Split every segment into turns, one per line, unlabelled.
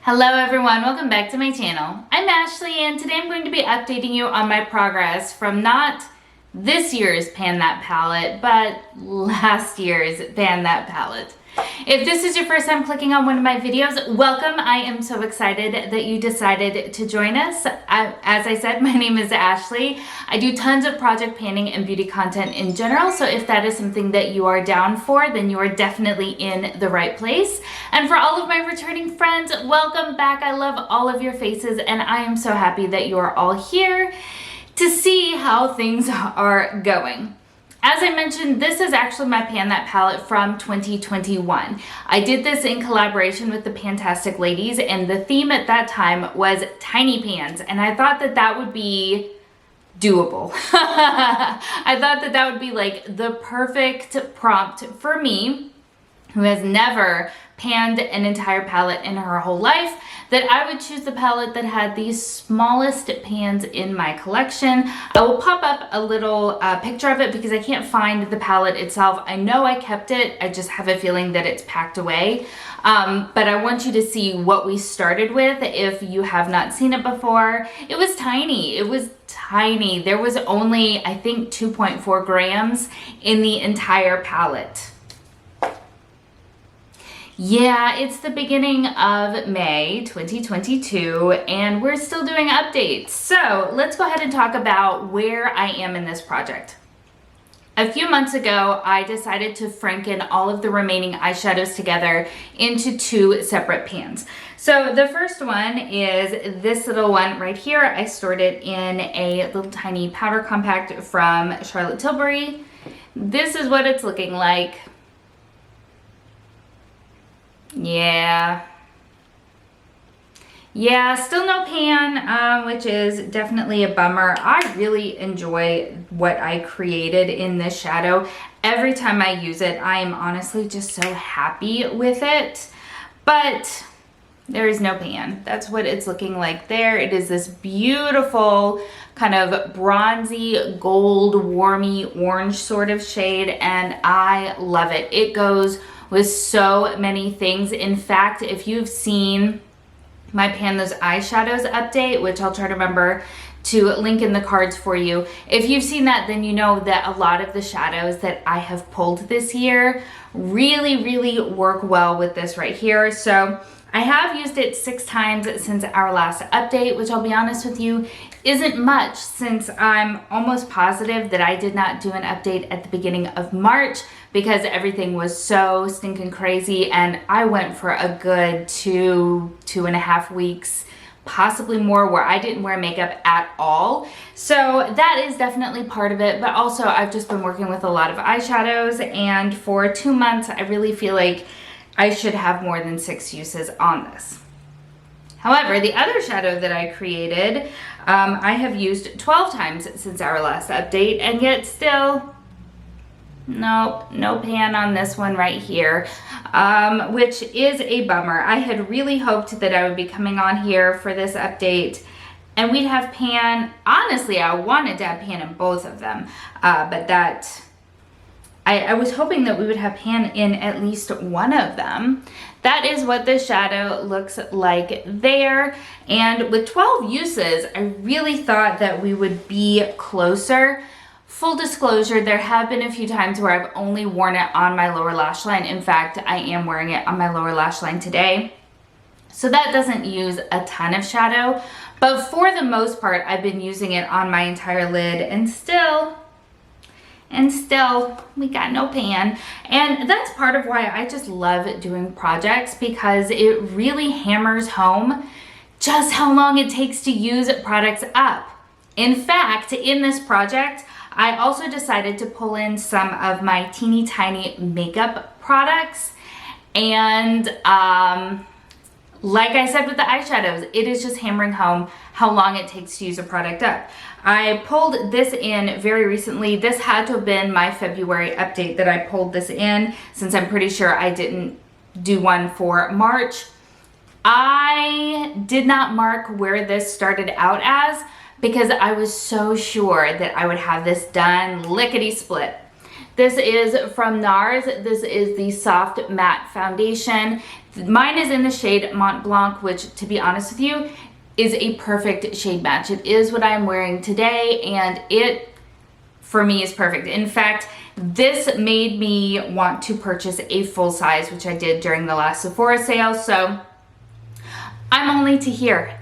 Hello everyone, welcome back to my channel. I'm Ashley and today I'm going to be updating you on my progress from not this year's Pan That palette, but last year's Pan That palette. If this is your first time clicking on one of my videos, welcome. I am so excited that you decided to join us. As I said, my name is Ashley. I do tons of project panning and beauty content in general, so if that is something that you are down for, then you are definitely in the right place. And for all of my returning friends, welcome back. I love all of your faces and I am so happy that you are all here to see how things are going. As I mentioned, this is actually my Pan That palette from 2021. I did this in collaboration with the Pantastic Ladies, and the theme at that time was tiny pans, and I thought that that would be doable. I thought that that would be like the perfect prompt for me, who has never panned an entire palette in her whole life, that I would choose the palette that had the smallest pans in my collection. I will pop up a little picture of it because I can't find the palette itself. I know I kept it, I just have a feeling that it's packed away. But I want you to see what we started with if you have not seen it before. It was tiny, it was tiny. There was only, I think, 2.4 grams in the entire palette. Yeah, it's the beginning of May 2022 and we're still doing updates. So let's go ahead and talk about where I am in this project. A few months ago, I decided to franken all of the remaining eyeshadows together into two separate pans. So the first one is this little one right here. I stored it in a little tiny powder compact from Charlotte Tilbury. This is what it's looking like. Yeah, still no pan, which is definitely a bummer. I really enjoy what I created in this shadow. Every time I use it, I am honestly just so happy with it, but there is no pan. That's what it's looking like there. It is this beautiful kind of bronzy, gold, warmy orange sort of shade, and I love it. It goes with so many things. In fact, if you've seen my Pan Those Eyeshadows update, which I'll try to remember to link in the cards for you, if you've seen that, then you know that a lot of the shadows that I have pulled this year really work well with this right here. So I have used it 6 times since our last update, which I'll be honest with you, isn't much since I'm almost positive that I did not do an update at the beginning of March because everything was so stinking crazy and I went for a good 2.5 weeks, possibly more, where I didn't wear makeup at all. So that is definitely part of it, but also I've just been working with a lot of eyeshadows, and for 2 months I really feel like I should have more than 6 uses on this. However, the other shadow that I created, I have used 12 times since our last update, and yet still, no pan on this one right here, which is a bummer. I had really hoped that I would be coming on here for this update and we'd have pan. Honestly, I wanted to have pan in both of them, but that I was hoping that we would have pan in at least one of them. That is what this shadow looks like there. And with 12 uses, I really thought that we would be closer. Full disclosure, there have been a few times where I've only worn it on my lower lash line. In fact, I am wearing it on my lower lash line today. So that doesn't use a ton of shadow, but for the most part, I've been using it on my entire lid, and still we got no pan. And that's part of why I just love doing projects, because it really hammers home just how long it takes to use products up. In fact, in this project, I also decided to pull in some of my teeny tiny makeup products, and like I said with the eyeshadows, it is just hammering home how long it takes to use a product up. I pulled this in very recently. This had to have been my February update that I pulled this in, since I'm pretty sure I didn't do one for March. I did not mark where this started out as because I was so sure that I would have this done lickety split. This is from NARS. This is the Soft Matte Foundation. Mine is in the shade Mont Blanc, which, to be honest with you, is a perfect shade match. It is what I'm wearing today, and it, for me, is perfect. In fact, this made me want to purchase a full size, which I did during the last Sephora sale, so I'm only to here.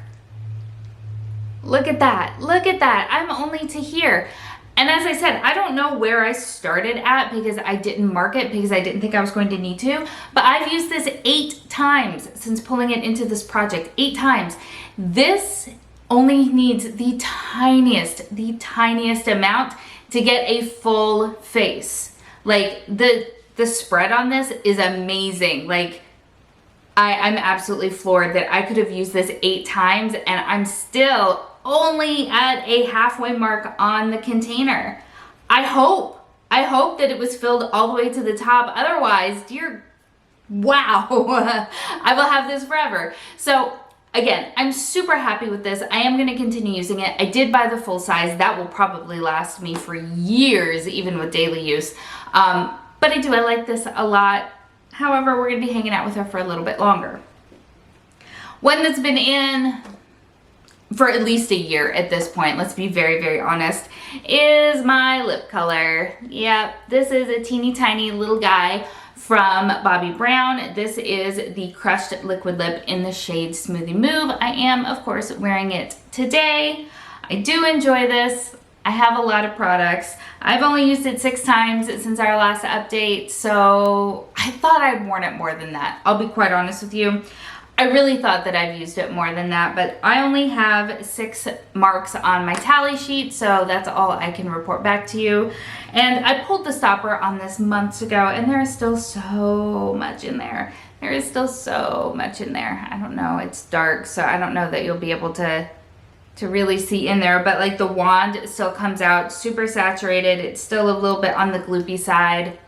Look at that. Look at that. I'm only to here. And as I said, I don't know where I started at because I didn't mark it because I didn't think I was going to need to, but I've used this 8 times since pulling it into this project. 8 times. This only needs the tiniest amount to get a full face. Like the spread on this is amazing. Like I'm absolutely floored that I could have used this 8 times and I'm still only at a halfway mark on the container. I hope that it was filled all the way to the top. Otherwise, dear, wow, I will have this forever. So again, I'm super happy with this. I am going to continue using it. I did buy the full size. That will probably last me for years, even with daily use. But I like this a lot. However, we're going to be hanging out with her for a little bit longer. One that's been in for at least a year at this point, let's be very, very honest, is my lip color. Yep, this is a teeny tiny little guy from Bobbi Brown. This is the Crushed Liquid Lip in the shade Smoothie Move. I am, of course, wearing it today. I do enjoy this. I have a lot of products. I've only used it 6 times since our last update, so I thought I'd worn it more than that. I'll be quite honest with you. I really thought that I've used it more than that, but I only have 6 marks on my tally sheet, so that's all I can report back to you. And I pulled the stopper on this months ago, and there is still so much in there. There is still so much in there. I don't know, it's dark, so I don't know that you'll be able to really see in there, but like the wand still comes out super saturated. It's still a little bit on the gloopy side.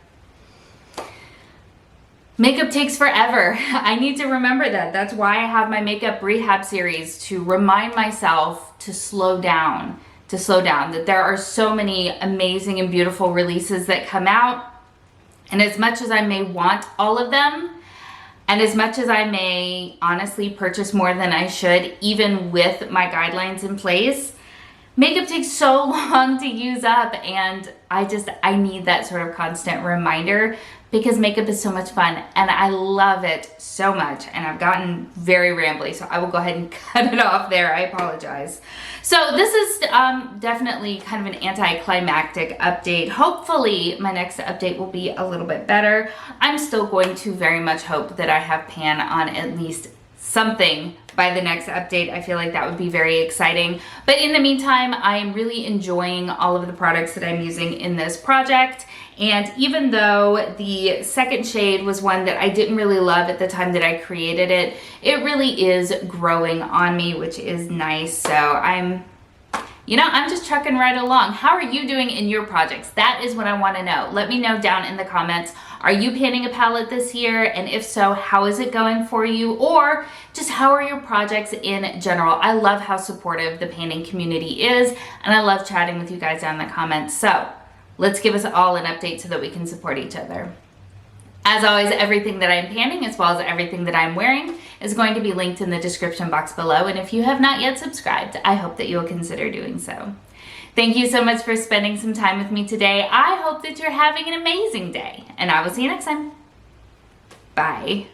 Makeup takes forever. I need to remember that. That's why I have my makeup rehab series, to remind myself to slow down, that there are so many amazing and beautiful releases that come out. And as much as I may want all of them, and as much as I may honestly purchase more than I should, even with my guidelines in place, makeup takes so long to use up, and I need that sort of constant reminder because makeup is so much fun and I love it so much. And I've gotten very rambly, so I will go ahead and cut it off there. I apologize. So this is definitely kind of an anticlimactic update. Hopefully my next update will be a little bit better. I'm still going to very much hope that I have pan on at least something by the next update. I feel like that would be very exciting. But in the meantime, I'm really enjoying all of the products that I'm using in this project. And even though the second shade was one that I didn't really love at the time that I created it, it really is growing on me, which is nice. So I'm just trucking right along. How are you doing in your projects? That is what I want to know. Let me know down in the comments. Are you panning a palette this year? And if so, how is it going for you? Or just how are your projects in general? I love how supportive the panning community is, and I love chatting with you guys down in the comments. So let's give us all an update so that we can support each other. As always, everything that I'm panning, as well as everything that I'm wearing, is going to be linked in the description box below. And if you have not yet subscribed, I hope that you'll consider doing so. Thank you so much for spending some time with me today. I hope that you're having an amazing day, and I will see you next time. Bye.